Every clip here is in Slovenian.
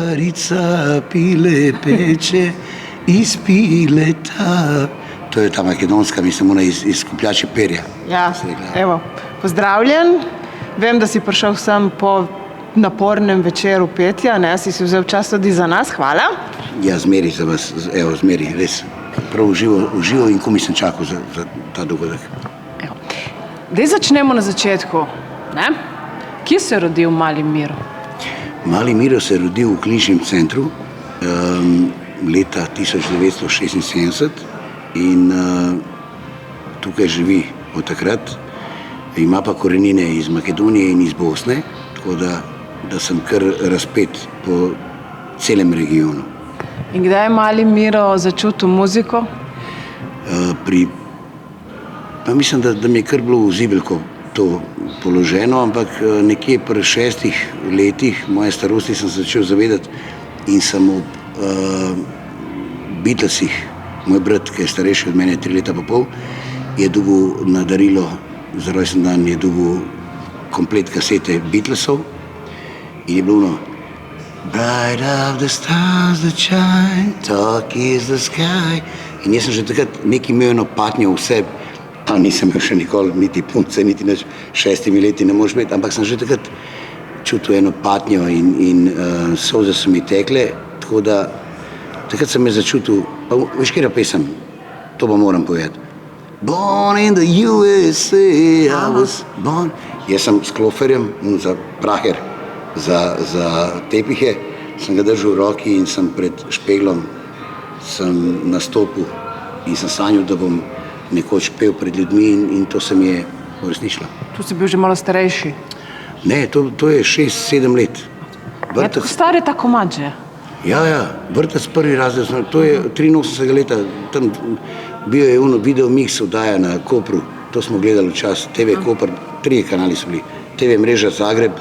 carica pile peče iz pileta. To je ta makedonska, mislim, ona iz Skupljači perja. Ja, evo, pozdravljen. Vem, da si prišel sem po napornem večeru petja, ne, si vzel čas tudi za nas, hvala. Ja, zmeri za vas, evo, zmeri, res. Prav uživo in ko sem čakal za ta dogodek. Evo. Daj začnemo na začetku, ne? Kje se je rodil Mali Miro? Mali Miro se je rodil v kliničnem centru leta 1976 in tukaj živi od takrat. Ima pa korenine iz Makedonije in iz Bosne, tako da sem kar razpet po celem regionu. In kdaj je Mali Miro začutil muziko? Pa mislim, da mi je kar bilo v zibelko to položeno, ampak nekje pri 6 letih moje starosti sem se začel zavedati in sem ob Beatlesih, moj brat, ki je starejši od mene 3 leta pa pol, je dobil na darilo, za rojsten dan je dobil komplet kasete Beatlesov in je bilo ono Bright of the stars that shine, talk is the sky. In jaz sem že takrat nekaj imel eno patnjo vse, pa nisem imel še nikoli niti punce, niti nič 6 leti ne moreš imeti, ampak sem že takrat čutil eno patnjo in solze so mi tekle, tako da takrat sem me začutil, pa veš, katera pesem, to pa moram povedati. Born in the USA, I was born. Jaz sem s kloferjem, za praher, za tepihe, sem ga držal v roki in sem pred špeglom sem nastopil in sem sanjal, da bom nekoč pel pred ljudmi in to se mi je uresničilo. Tu si bil že malo starejši. Ne, to je 6-7 let. Vrtec... Star je ta komad že? Ja, vrtec prvi razred, to je 83 leta, tam bil je video mix oddaja na Kopru, to smo gledali včas, TV Koper, 3 kanali so bili, TV mreža Zagreb,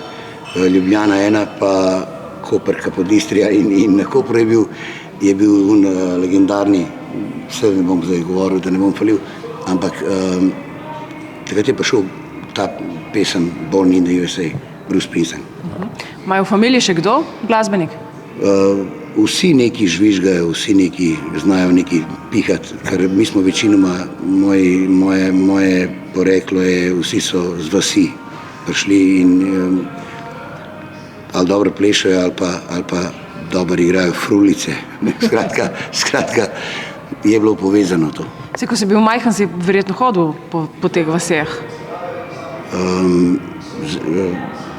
Ljubljana 1, pa Koper, Kapodistrija in na Kopru je bil legendarni, vse ne bom zdaj govoril, da ne bom falil, ampak takrat je prišel ta pesem Born in the USA, Bruce Springsteen. Imajo v familiji še kdo glasbenik? Vsi neki žvižgajo, vsi neki znajo neki pihati, ker mi smo večinoma, moje poreklo je, vsi so z vasi prišli in ali dobro plešajo ali pa dobro igrajo frulice. Skratka, je bilo povezano to. Ko si bil majhen, si verjetno hodil po teh vaseh?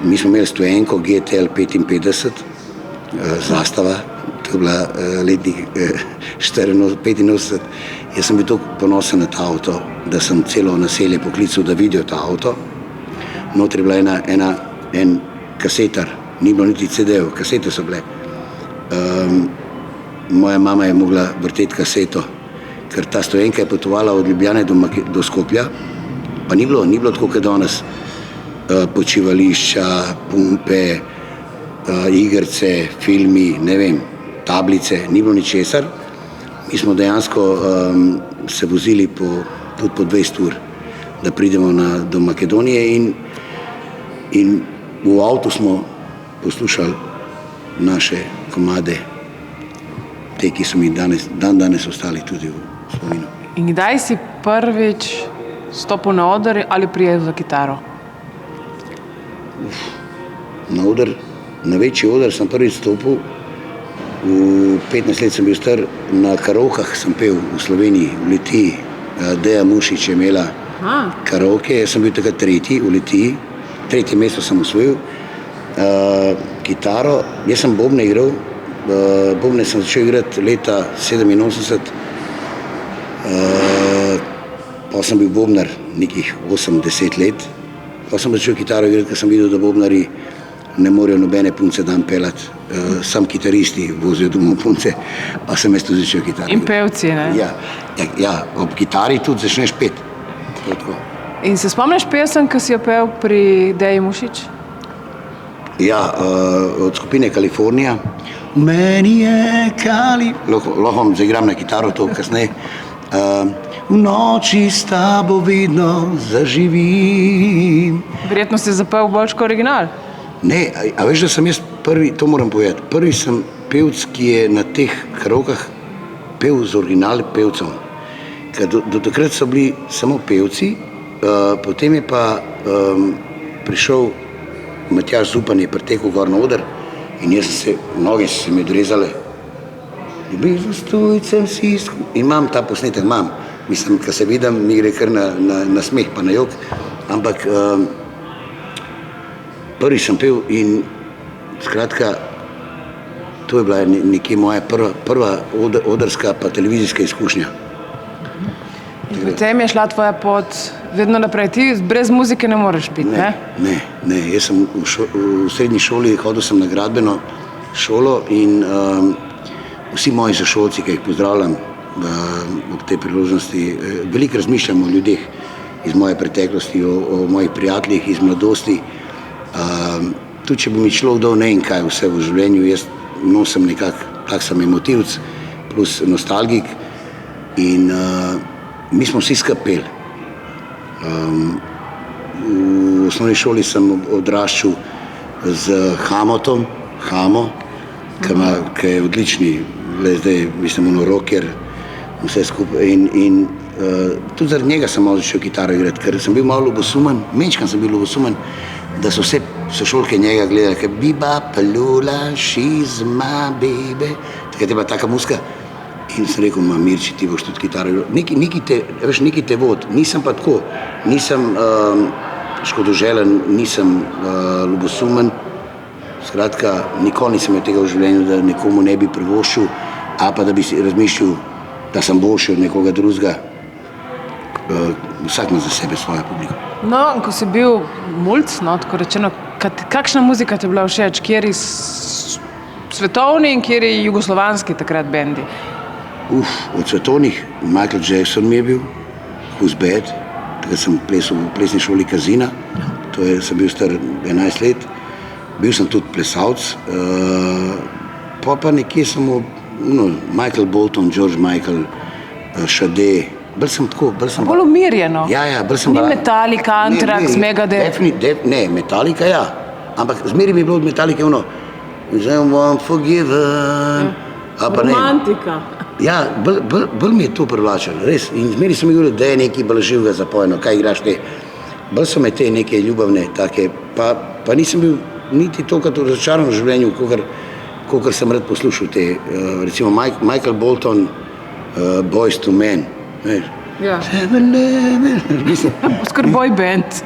Mi smo imeli stojenko GTL 55, Zastava, to je bila letnik 85. Jaz sem bil toliko ponosen na ta avto, da sem celo naselje poklical, da vidijo ta avto. Notri je bila en kasetar, ni bilo niti CD-ev, kasete so bile. Moja mama je mogla vrteti kaseto, ker ta stojenka je potovala od Ljubljane do Skopja, pa ni bilo tako, kot danes, počivališča, pumpe, igrice, filmi, ne vem, tablice, ni bilo ničesar. Mi smo dejansko se vozili tudi po 20 ur, da pridemo do Makedonije in v avtu smo poslušali naše komade, te, ki so mi danes ostali tudi v spominu. In kdaj si prvič stopil na oder ali prijel za kitaro? Na oder, na večji oder sem prvič stopil, v 15 let sem bil star, na karaokah sem pel v Sloveniji, v Litiji. Deja Mušič je imela karaoke, jaz sem bil takrat 3. v Litiji, 3. mesto sem osvojil. Kitaro, jaz sem bobne igral, bobne sem začel igrati leta 87, pa sem bil bobnar nekih 8-10 let, pa sem začel kitaro igrati, ker sem videl, da bobnari ne morejo nobene punce dan pelati, sam kitaristi vozijo domov punce, pa sem jaz tudi začel kitaro. In pevci, ne? Ja, ob kitari tudi začneš pet. In se spomniš pesem, ki si jo pel pri Deji Mušič? Ja, od skupine Kalifornija. Meni je lahko vam zaigram na kitaro to kasneje. V noči s tabo vidno zaživim. Verjetno si zapel boljš kot original. Ne, a veš, da sem jaz prvi, to moram povedati, prvi sem pevc, ki je na teh karaokah pel z originalnim pevcem. Do takrat so bili samo pevci, potem je pa prišel Matjaž Zupan, je pretekel gor na oder in jaz noge so se mi odrezale. Blizu s tujcem si imam ta posnetek, mislim, ko se vidim, mi gre kar na smeh pa na jok, ampak prvi sem pel in skratka, to je bila nekje moja prva odrska pa televizijska izkušnja. Potem je šla tvoja pot vedno naprej. Ti brez muzike ne moreš biti, ne? Ne. Jaz sem v srednji šoli, hodil sem na gradbeno šolo in vsi moji sošolci, ki jih pozdravljam ob tej priložnosti, veliko razmišljam o ljudeh iz moje preteklosti, o mojih prijateljih iz mladosti. Tudi če bi mi človek dal ne vem kaj vse v življenju, jaz nosim nekako, tak sem emotivc plus nostalgik in mi smo vsi skupaj peli. V osnovni šoli sem odraščal z Hamotom, ki je odlični, zdaj mislim rocker, vse skupaj in tudi zaradi njega sem malo začel kitaro igrati, ker sem bil malo ljubosumen, menčkan sem bil ljubosumen, da so vse sošolke njega gledali, ker biba, palula, she's my baby, takrat je bila taka muzika. In sem rekel, Mirči, ti boš tudi kitaro igral. Nekaj te vod, nisem pa tako, nisem škodoželen, nisem ljubosumen. Skratka, nikoli nisem imel tega v življenju, da nekomu ne bi privoščil, ali pa da bi si razmišljal, da sem boljši od nekoga drugega. Vsak ima za sebe svojo publiko. No, ko si bil mulc, tako rečeno, kakšna muzika ti je bila všeč? Kjeri svetovni in kjeri jugoslovanski takrat bendi? Od svetovnih Michael Jackson mi je bil, Who's Bad, takrat sem plesal v plesni šoli Kazina, sem bil star 11 let, bil sem tudi plesalc, pa nekje samo Michael Bolton, George Michael, Sade, bolj sem tako, bolj umirjeno? Ja, bolj sem... Ni Metallica, Anthrax, Megadeth? Ne, Metallica ja, ampak zmeri mi je bilo od Metallica I'm forgiven, romantika. Ja, bolj mi je to privlačilo, res. In zmeri sem mi govoril, da je nekaj bolj živega zapojeno, kaj igraš te. Bolj so me te neke ljubavne, take, pa nisem bil niti tokrat razočaran v življenju, kakor sem rad poslušal te, recimo Michael Bolton, Boyz II Men, veš. Ja. Skor boy band.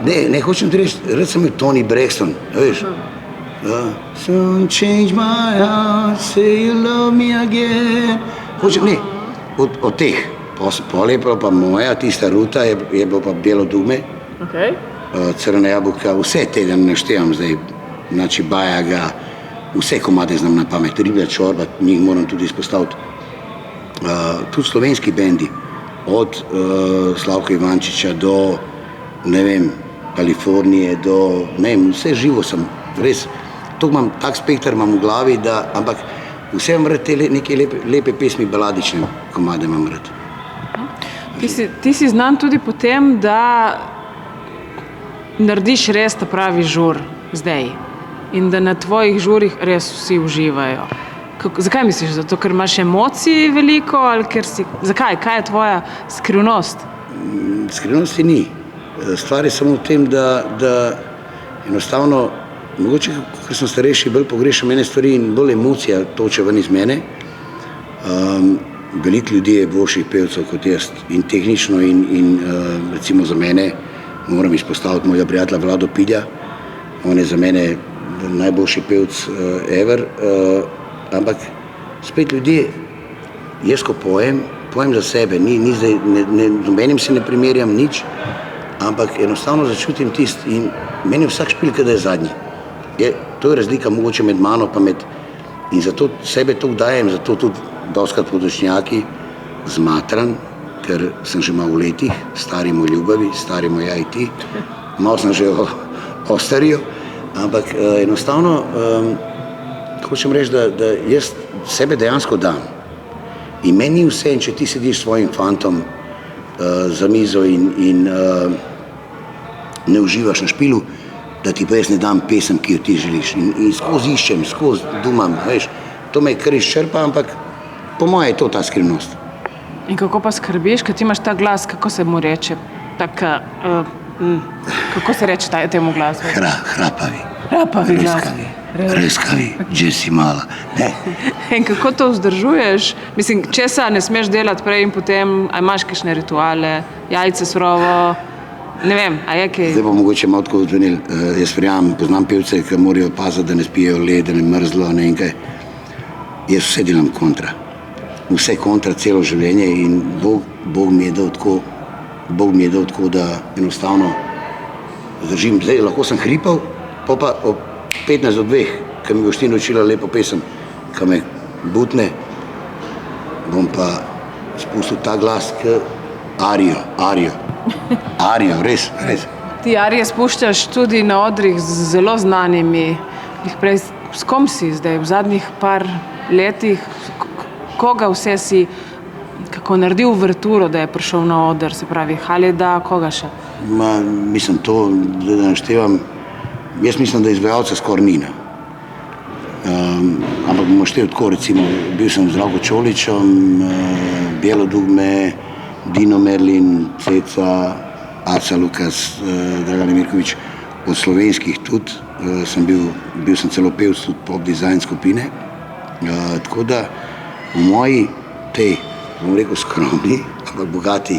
Ne, hočem ti reči, rad sem imel Toni Braxton, veš. Soon change my heart, say you love me again. Od teh. Pol je pa moja, tista Ruta, je bilo pa Bijelo dugme, Crna jabuka, vse te, da ne naštevam zdaj, znači Bajaga, vse komade znam na pamet, Riblja čorba, njih moram tudi izpostaviti. Tudi slovenski bendi, od Slavka Ivančiča do, ne vem, Kalifornije, do, ne vem, vse živo sem, res. Tak spektar imam v glavi, ampak vse imam rad te neke lepe pesmi, baladične komade imam rad. Ti si znan tudi po tem, da narediš res ta pravi žur zdaj in da na tvojih žurih res vsi uživajo. Zakaj misliš? Zato, ker imaš emocij veliko ali ker si... Zakaj? Kaj je tvoja skrivnost? Skrivnosti ni. Stvar je samo v tem, da enostavno mogoče, ker sem starejši, bolj pogrešam ene stvari in bolj emocija toče ven iz mene. Veliko ljudi je boljših pevcev kot jaz in tehnično in recimo za mene moram izpostaviti mojega prijatelja Vlado Pilja. On je za mene najboljši pevc ever, ampak spet ljudje, jaz ko pojem za sebe, nobenim se ne primerjam nič, ampak enostavno začutim tist in meni vsak špilka, da je zadnji. To je razlika mogoče med mano pa in zato sebe to dajem, zato tudi dostkrat podočnjaki zmatran, ker sem že malo v letih, stari moj ljubavi, stari moj aj ti, malo sem že ostaril, ampak enostavno hočem reči, da jaz sebe dejansko dam. In meni ni vse, če ti sediš s svojim fantom za mizo in ne uživaš na špilu, da ti pa jaz ne dam pesem, ki jo ti želiš. In skozi iščem, skozi dumam, veš, to me kar izčrpa, ampak po moje je to ta skrivnost. In kako pa skrbiš, ker ti imaš ta glas, kako se mu reče? Kako se reče temu glasu? Hrapavi. Hrapavi glas. Reskavi, že si mala. Ne? In kako to vzdržuješ? Mislim, česa ne smeš delati prej in potem, a imaš kakšne rituale, jajce surovo, ne vem, a je kaj? Zdaj pa mogoče malo tako odvenil. Jaz verjamem, poznam pevce, ki morajo paziti, da ne spijejo led, da ne mrzlo, ne in kaj. Jaz vse delam kontra. Vse kontra celo življenje in Bog mi je dal tako, da enostavno zdržim. Zdaj lahko sem hripal, pa ob 15 do 2, ko mi Boštin učila lepo pesem, ko me butne, bom pa spustil ta glas k arijo, res. Ti arije spuščaš tudi na odrih z zelo znanimi. S kom si zdaj v zadnjih par letih? Koga vse si kako naredil uverturo, da je prišel na oder, se pravi Halida, koga še? Mislim to, da naštevam, jaz mislim, da izvajalca skoraj ni. Ampak bomo šteli tako, recimo, bil sem z Zdravko Čoličem, Bijelo dugme, Dino Merlin, Ceca, Aca Lukas, Dragana Mirković, od slovenskih tudi, bil sem celo pevc tudi pop design skupine, tako da v moji tej, bom rekel, skromni, ampak bogati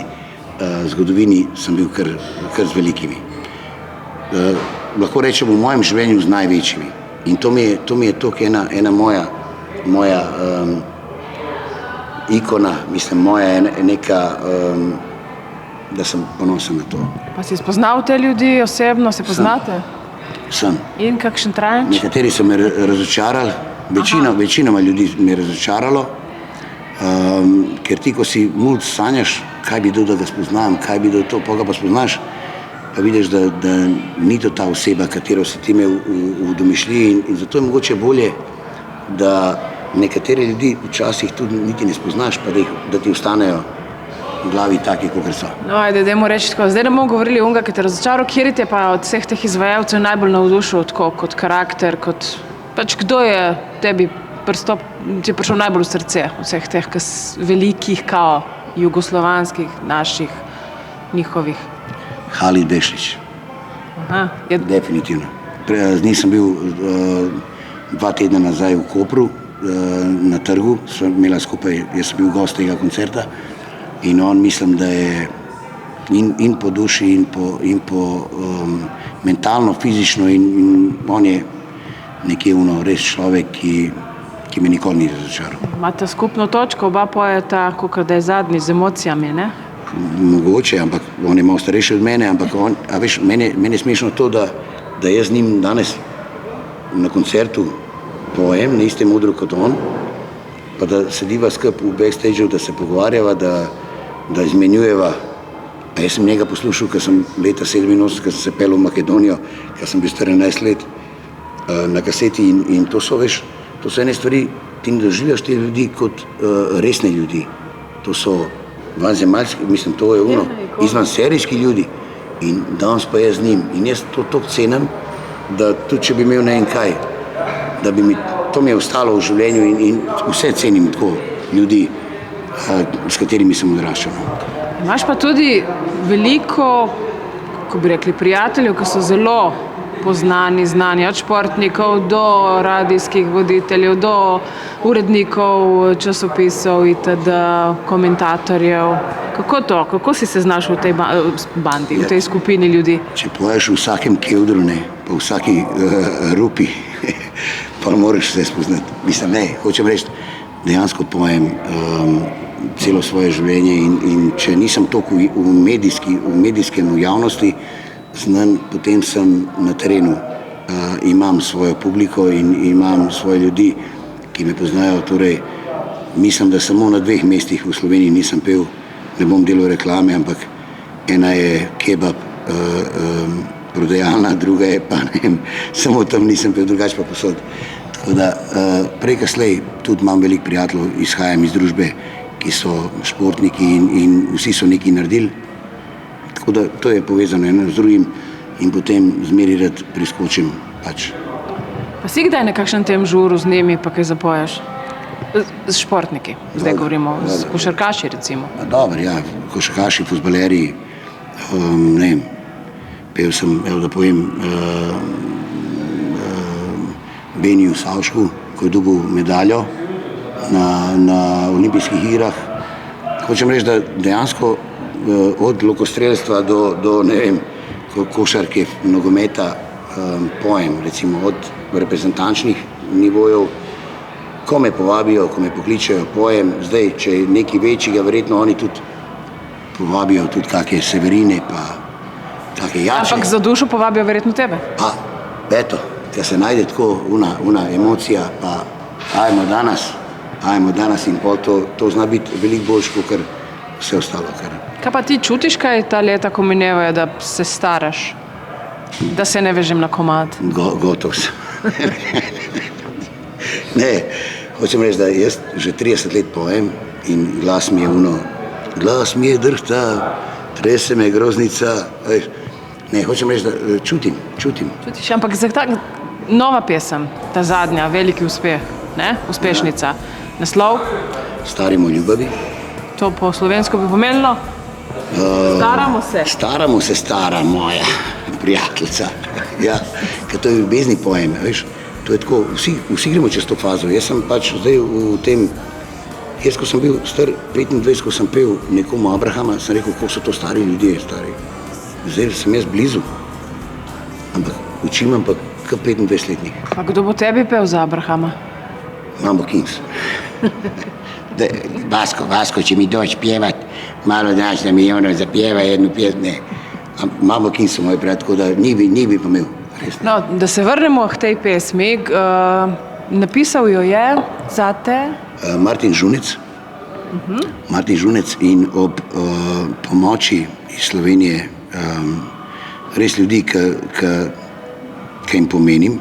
zgodovini sem bil kar z velikimi. Lahko rečem v mojem življenju z največjimi. In to mi je toliko ena moja ikona, mislim, moja neka, da sem ponosen na to. Pa si spoznal te ljudi osebno, se poznate? Sem. In kakšen trajanč? Nekateri so me razočarali, večinoma ljudi me je razočaralo, ker ti, ko si mulj sanjaš, kaj bi da ga spoznam, kaj bi to, pa ga pa spoznaš, pa vidiš, da ni to ta oseba, katero si ti imel v domišljiji in zato je mogoče bolje, da nekateri ljudi včasih tudi niti ne spoznaš, pa da ti ostanejo v glavi taki, kakor so. No, ajde, dajmo reči tako, zdaj ne bomo govorili onega, ki te razočaral, kjer te pa od vseh teh izvajalcev najbolj navdušil tako, kot karakter, kot pač kdo je tebi ti je prišel najbolj v srce od vseh teh velikih kao jugoslovanskih naših njihovih? Halid Bešlić. Definitivno. Z njim sem bil 2 tedna nazaj v Kopru, na trgu, sva imela skupaj, jaz sem bil gost tega koncerta in on mislim, da je in po duši in po mentalno, fizično in on je nekje res človek, ki me nikoli ni razočaral. Imate skupno točko, oba pojeta, kakor da je zadnji, z emocijami, ne? Mogoče, ampak on je malo starejši od mene, ampak meni je smešno to, da jaz z njim danes na koncertu pojem na istem odru kot on, pa da sediva skupaj v backstageu, da se pogovarjava, da izmenjujeva. Pa jaz sem njega poslušal, ko sem leta 87, ko sem se pel v Makedonijo, ko sem bil 14 let na kaseti in to so, veš, to so ene stvari, ti ne doživljaš te ljudi kot resne ljudi. To so vanzemaljski, mislim, to je izvanserijski ljudi in danes pa jaz z njim. In jaz to toliko cenim, da tudi če bi imel ne vem kaj, da bi to mi je ostalo v življenju in vse cenim tako ljudi, s katerimi sem odraščal. Imaš pa tudi veliko, kako bi rekli, prijateljev, ki so zelo znani, od športnikov do radijskih voditeljev, do urednikov časopisov itd., komentatorjev. Kako to? Kako si se znašel v tej bandi, v tej skupini ljudi? Če poješ v vsakem kevdru, pa v vsaki rupi, pa moraš se spoznati. Mislim, hočem reči, dejansko pojem celo svoje življenje in če nisem toliko v medijskem, v javnosti znan, potem sem na terenu. Imam svojo publiko in imam svoje ljudi, ki me poznajo. Torej, mislim, da samo na 2 mestih v Sloveniji nisem pel, ne bom delal reklame, ampak ena je kebab prodajalna, druga je pa ne vem, samo tam nisem pel, drugače pa posod. Tako da prej kaslej tudi imam veliko prijateljev, izhajam iz družbe, ki so športniki in vsi so nekaj naredili. Tako da to je povezano eno z drugim in potem zmeri rad priskočim pač. Pa si kdaj na kakšen tem žuru z njimi pa kaj zapoješ? Z športniki, zdaj govorimo, z košarkaši recimo. Dobro, ja, košarkaši, fuzbalerji, ne vem, pel sem, da povem, Beniju Savšku, ko je dobil medaljo na olimpijskih igrah. Hočem reči, da dejansko od lokostrelstva do ne vem, košarke, nogometa, pojem, recimo od reprezentančnih nivojev, ko me povabijo, ko me pokličejo, pojem. Zdaj, če je nekaj večjega, verjetno oni tudi povabijo tudi kakšne Severine, pa kakšne Jače. Ampak za dušo povabijo verjetno tebe. Pa, eto, da se najde tako una emocija, pa ajmo danes in pol to zna biti veliko boljš, kot vse ostalo. Kaj pa ti čutiš, kaj ta leta, ko minevajo, da se staraš? Da se ne vežem na komad? Gotov sem. Ne, hočem reči, da jaz že 30 let pojem in glas mi je drhta, trese me groznica. Ne, hočem reči, da čutim. Čutiš, ampak za ta nova pesem, ta zadnja, veliki uspeh, ne? Uspešnica. Naslov? Starimo ljubavi. To po slovensko bi pomenilo? Staramo se, stara moja prijateljica. Ja, ker to je ljubezni pojem, veš. To je tako, vsi gremo čez to fazo. Jaz sem pač zdaj v tem, ko sem bil star 25, ko sem pel nekomu Abrahama, sem rekel, koliko so to stari ljudje, stari. Zdaj sem jaz blizu, ampak učim pa kot 25-letnik. Pa kdo bo tebi pel za Abrahama? Mambo Kings. Vasko, če mi doći pjevat, malo daš da mi ono zapjeva jednu pjesmu, ne. Mambo Kings so moj prijatelj, tako da ni bi pomel. No, da se vrnemo k tej pesmi. Napisal jo je zate? Martin Žunec. Martin Žunec in ob pomoči iz Slovenije res ljudi, ki jim pomenim.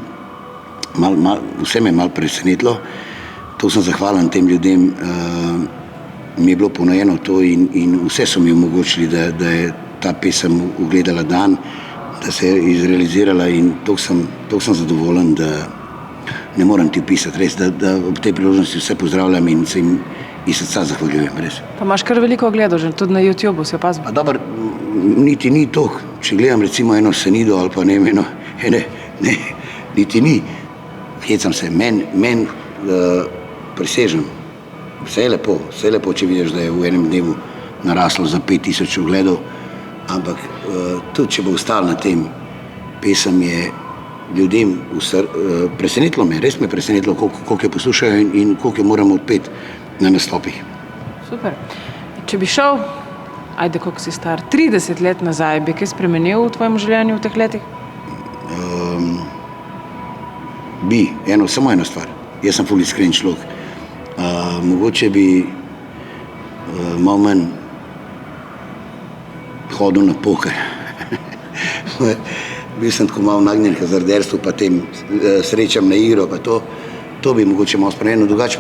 Vse me je malo presenetilo. To sem zahvalen tem ljudem. Mi je bilo ponujeno to in vse so mi omogočili, da je ta pesem ugledala dan, da se je izrealizirala in toliko sem zadovoljen, da ne moram ti opisati, res, da ob tej priložnosti vse pozdravljam in se jim iz srca zahvaljujem, res. Pa imaš kar veliko ogledov že, tudi na YouTubeu, si opazil? Pa dobro, niti ni toliko. Če gledam recimo eno Senido ali pa ne, niti ni. Hecam se, men presežem. Vse je lepo, če vidiš, da je v enem dnevu naraslo za 5000 ogledov, ampak tudi, če bo ostal na tem, pesem je ljudem presenetilo me, res me je presenetilo, koliko je poslušajo in koliko je moramo odpeti na nastopih. Super. Če bi šel, koliko si star, 30 let nazaj, bi kaj spremenil v tvojem življenju v teh letih? Samo eno stvar. Jaz sem ful iskren človek. Mogoče bi malo manj hodil na poker. Bil sem tako malo nagnjen k hazarderstvu, pa tem srečam na igro, pa to bi mogoče malo spremenil, drugače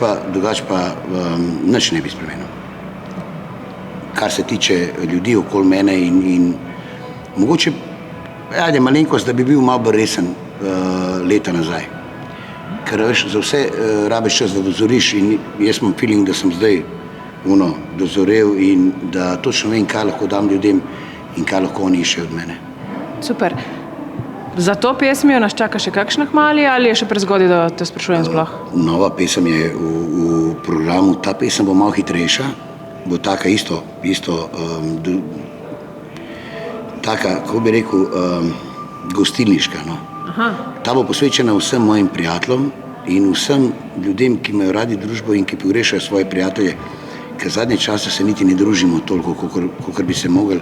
pa nič ne bi spremenil. Kar se tiče ljudi okoli mene in mogoče, malenkost, da bi bil malo bolj resen leta nazaj. Ker veš, za vse rabiš čas, da dozoriš in jaz imam feeling, da sem zdaj dozorel in da točno vem, kaj lahko dam ljudem in kaj lahko oni iščejo od mene. Super. Za to pesmijo nas čaka še kakšna hmali ali je še prezgodaj, da te sprašujem sploh? Nova pesem je v programu, ta pesem bo malo hitrejša, bo taka isto, taka, kako bi rekel, gostilniška, no. Ta bo posvečena vsem mojim prijateljem in vsem ljudem, ki imajo radi družbo in ki pogrešajo svoje prijatelje, ker zadnje čase se niti ne družimo toliko, kakor bi se mogli.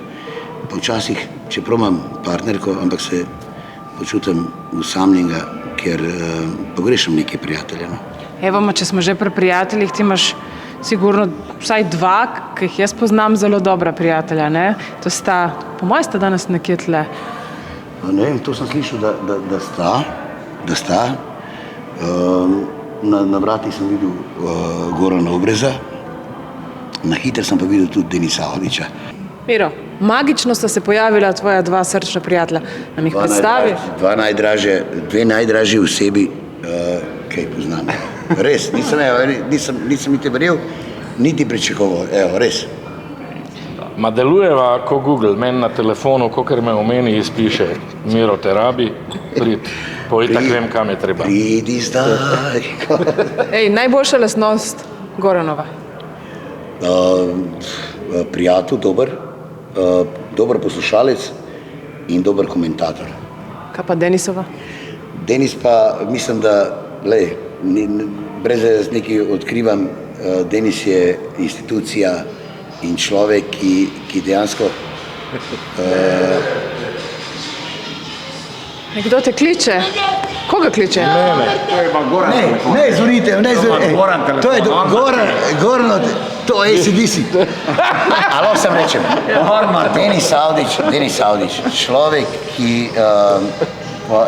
Pa včasih, čeprav imam partnerko, ampak se počutim osamljenega, ker pogrešam neke prijatelje. No. Evo, če smo že pri prijateljih, ti imaš sigurno vsaj dva, ki jih jaz poznam zelo dobra prijatelja, ne? To sta, po mojem sta danes nekje tle. Ne vem, to sem slišal, da sta. Na vratih sem videl Gorana Obreza, na hitro sem pa videl tudi Denisa Oviča. Miro, magično sta se pojavila tvoja dva srčna prijatelja. Nam jih predstaviš? Dve najdražji osebi, ki jih poznam. Res, nisem niti verjel, niti pričakoval, evo, res. Ma delujeva ko Google, meni na telefonu, kakor me omeni, izpiše Miro Terabi, po itak vem, kam je treba. Pridi zdaj. Ej, najboljša lastnost Goranova. Prijatelj, dober poslušalec in dober komentator. Kaj pa Denisova? Denis pa, mislim, da, brez da jaz nekaj odkrivam, Denis je institucija in človek, ki dejansko... Nekdo te kliče? Koga kliče? Ne, zvonite, to je Goran, to je ACDC. Alo, sem rečem. Denis Avdić, človek, ki,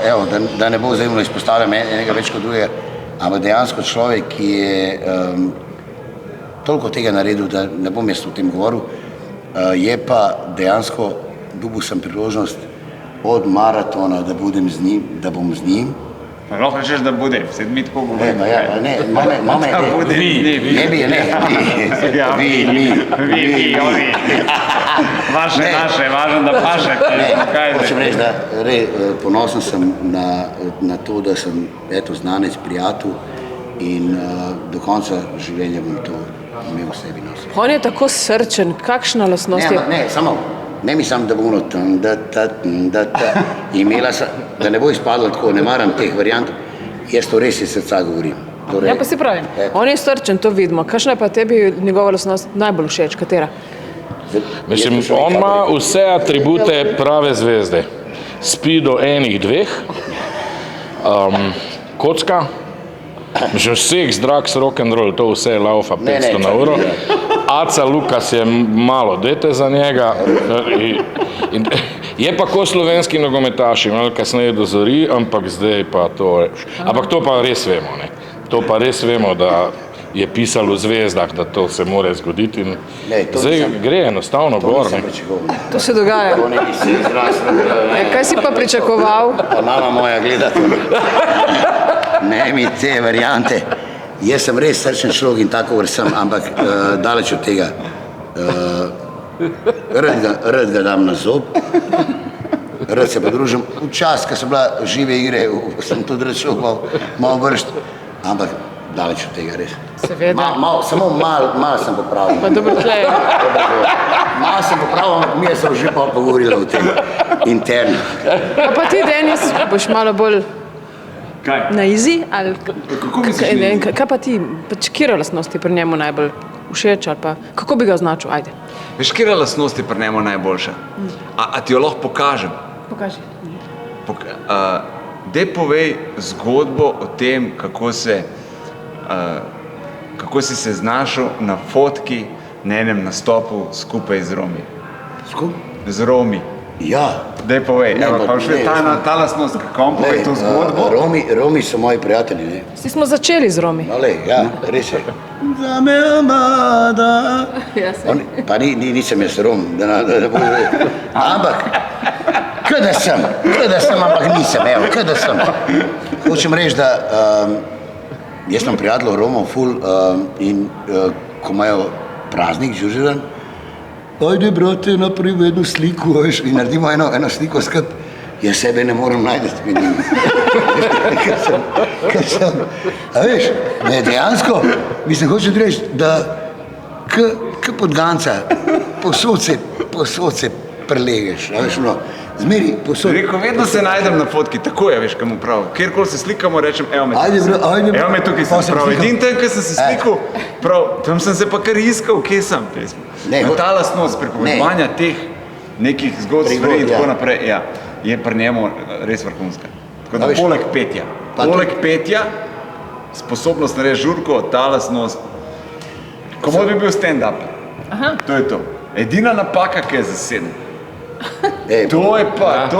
evo, da ne bo vzajemno izpostavljam enega več kot drugega, ampak dejansko človek, ki je toliko tega naredil, da ne bom jaz o tem govoril, je pa dejansko, dobil sem priložnost od maratona, da bom z njim. Lahko rečeš, da bude, sedmi tako govori. Vi, oni. Vaše, važno da paše. Hočem reči, da ponosen sem na to, da sem znanec, prijatelj in do konca življenja bom to imel v sebi nosil. On je tako srčen, kakšna lastnost je? Ne mislim, da bo imela, da ne bo izpadlo tako, ne maram teh variant, jaz to res iz srca govorim. Ja, pa si pravim, on je srčen, to vidimo. Kakšna je pa tebi njegova lastnost najbolj všeč, katera? Mislim, on ima vse atribute prave zvezde. Spi do enih dveh, kocka, že seks, drugs, rock'n'roll, to vse je laufa 500 na uro. Aca Lukas je malo dete za njega. Je pa ko slovenski nogometaši, malo kasneje dozori, ampak zdaj pa to... Ampak to pa res vemo, ne. To pa res vemo, da je pisalo v zvezdah, da to se more zgoditi. Zdaj gre enostavno gor, ne. To se dogaja. Kaj si pa pričakoval? Pa mama moja gledati. Ne mi te variante. Jaz sem res srčen človek in tako sem, ampak daleč od tega. Rad ga dam na zob, rad se podružim. Včasih, ko so bila žive igre, sem tudi rad šel malo vršt, ampak daleč od tega res. Seveda. Samo malo sem popravil. Pa dobro tle. Malo sem popravil, ampak mi smo že pa pogovorili o tem interno. Pa ti, Denis, boš malo bolj na izi? Kako misliš na izi? Kaj pa ti, kjera lastnost je pri njemu najbolj všeč ali pa kako bi ga označil? Ajde. Veš, kjera lastnost je pri njemu najboljša? A ti jo lahko pokažem? Pokaži. Dej povej zgodbo o tem, kako si se znašel na fotki na enem nastopu skupaj z Romi. Z Romi. Ja. Dej povej, pa še ta lastnost, kako on povej to zgodbo. Romi so moji prijatelji, ne? Vsi smo začeli z Romi. Ja, res je. Zame amada. Pa nisem jaz Rom, da bo vedel. Ampak, kada sem, ampak nisem, evo, kada sem. Hočem reči, da jaz sem prijatelj Romov ful in ko imajo praznik, Žužeran, ajde, brate, napravi jednu sliku, veš, in naredimo eno sliko skup. Jaz sebe ne moram najdeti med njimi. A veš, ne, dejansko, mislim, hočem reči, da k podganca posod se prelegeš, a veš, zmeri posod. Rekel, vedno se najdem na fotki, tako je, veš, kam prav. Kjerkoli se slikamo, rečem, evo me tukaj sem prav. Edin tem, ko sem se slikal, prav, tam sem se pa kar iskal, kje sem. Ta lastnost pripovedovanja teh nekih zgodb, stvari in tako naprej, ja, je pri njemu res vrhunska. Tako da poleg petja, sposobnost narediti žurko, ta lastnost, komod bi bil stand-up. To je to. Edina napaka, ki je zaseden. To je pa,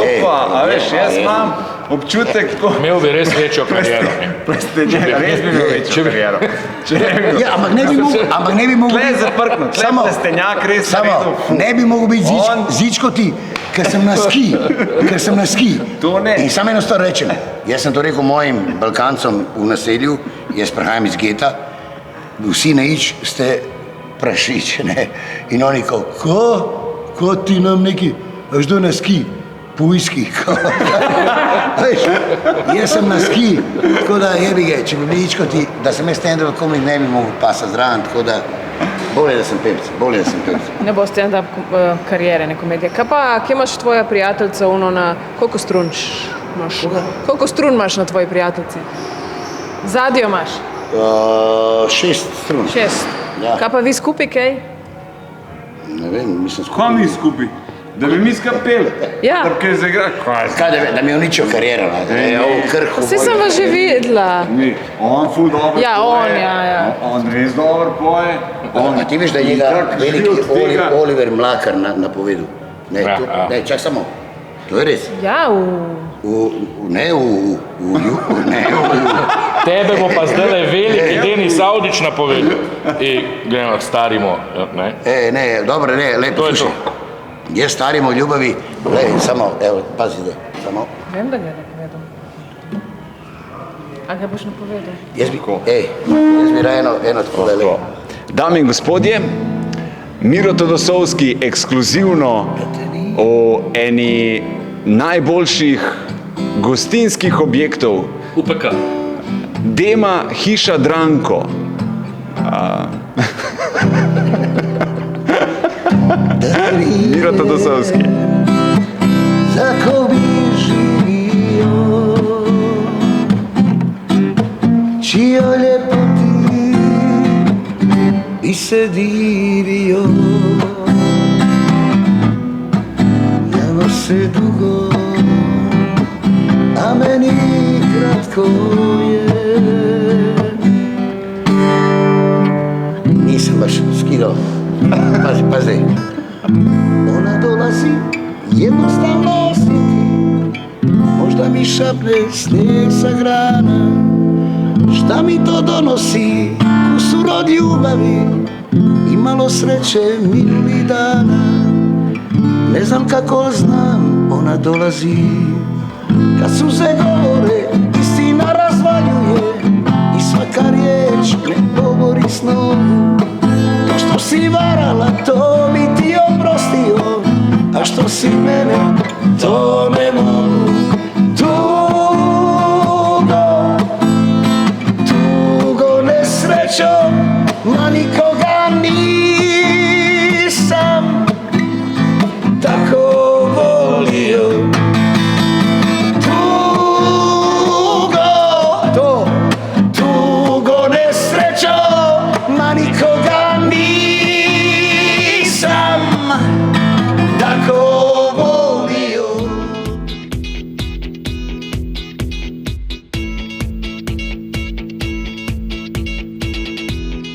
a veš, jaz imam občutek tako... Imel bi res večjo kariero. Res bi imel večjo kariero. Ja, ampak ne bi mogel... Tle je zaprkno, tle je plestenjak res naredil. Ne bi mogel biti zič kot ti, ker sem na ski. To ne. In samo eno stvar rečem, jaz sem to rekel mojim Balkancom v naselju, jaz prihajam iz geta, vsi na ič ste prašič, ne? In oni ko ti nam neki, veš do na ski, pujski, veš, jaz sem na ski, tako da jebi ga, če bi bili ičko ti, da sem jaz stand-up komik, ne bi mogel pasa zraven, tako da bolje, da sem pevc. Ne bo stand-up karijere, ne komedije. Kaj pa, kje imaš tvoja prijateljica, koliko strun imaš? Koliko strun imaš na tvoji prijateljici? Zadnjo imaš? 6 strun. 6. Ja. Kaj pa vi skupaj, kaj? Ne vem, mislim skupaj. Kaj mi skupaj? Da bi mi skapeli? Ja. Kaj se igra? Kaj, da mi je uničil kariero, da je v krhu. Vse sem vas že videla. Ni, on ful dobro Ja, poje. ja. On res dobro poje. A ti veš, da je njega veliki Oliver Mlakar napovedal? Ne, čak samo. To je res. Ja, Tebe bo pa zdaj veliki Denis Audić napovedal. Gremo, starimo, ne? Ne, dobro, ne, lepo To je slušaj. to. Jaz starimo ljubavi, samo, evo, pazi da, samo. vem, da ga je napovedal. A ga boš napovedal? Jaz bi raje eno takole, le. Dame in gospodje, Miro Todosovski ekskluzivno o eni najboljših gostinskih objektov UPK. Dema Hiša Dranko. Miro Todosovski. Tako bi živio, čio ljepoti bi se divio. Javno se dugo, a meni kratko je. Nisam baš skidao. Pazi. Ona dolazi, jednostavno osjeti, možda mi šapne snijeg sa grana. Šta mi to donosi, kusur od ljubavi i malo sreće milih dana. Ne znam kako znam, ona dolazi, kad suze govore, istina razvaljuje i svaka riječ ne govori s novu. To što si varala, to bi ti oprostio, a što si mene, to ne mogu.